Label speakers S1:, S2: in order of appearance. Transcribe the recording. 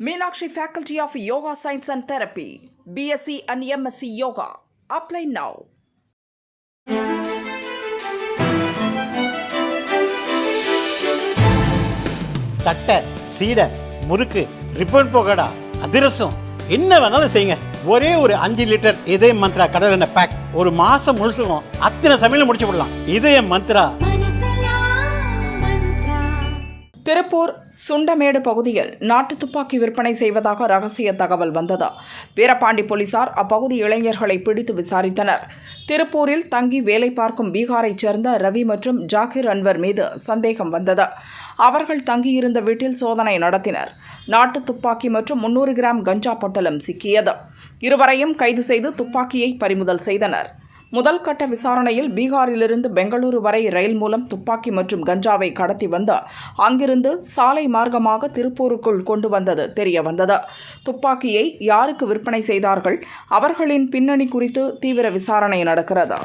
S1: Meenakshi Faculty of Yoga Science and Therapy, BSc and MSc Yoga. Apply now.
S2: தட்டை, சீடை, முறுக்கு, ribbon போகடா, அதிரசம் என்ன வேணாலும் செய்யுங்க. ஒரே ஒரு 5 லிட்டர் இதய மந்த்ரா கடல் எண்ணெய் பேக் ஒரு மாசம் முழுசுக்கும் அத்தனை சமையல் முடிச்சு விடலாம். இதய மந்த்ரா.
S1: திருப்பூர் சுண்டமேடு பகுதியில் நாட்டு துப்பாக்கி விற்பனை செய்வதாக ரகசிய தகவல் வந்தது. வீரபாண்டி போலீசார் அப்பகுதி இளைஞர்களை பிடித்து விசாரித்தனர். திருப்பூரில் தங்கி வேலை பார்க்கும் பீகாரைச் சேர்ந்த ரவி மற்றும் ஜாகிர் அன்வர் மீது சந்தேகம் வந்தது. அவர்கள் தங்கியிருந்த வீட்டில் சோதனை நடத்தினர். நாட்டு துப்பாக்கி மற்றும் 300 கிராம் கஞ்சா பொட்டலம் சிக்கியது. இருவரையும் கைது செய்து துப்பாக்கியை பறிமுதல் செய்தனர். முதல் கட்ட விசாரணையில் பீகாரிலிருந்து பெங்களூரு வரை ரயில் மூலம் துப்பாக்கி மற்றும் கஞ்சாவை கடத்தி வந்து அங்கிருந்து சாலை மார்க்கமாக திருப்பூருக்குள் கொண்டு வந்தது தெரியவந்தது. துப்பாக்கியை யாருக்கு விற்பனை செய்தார்கள், அவர்களின் பின்னணி குறித்து தீவிர விசாரணை நடக்கிறது.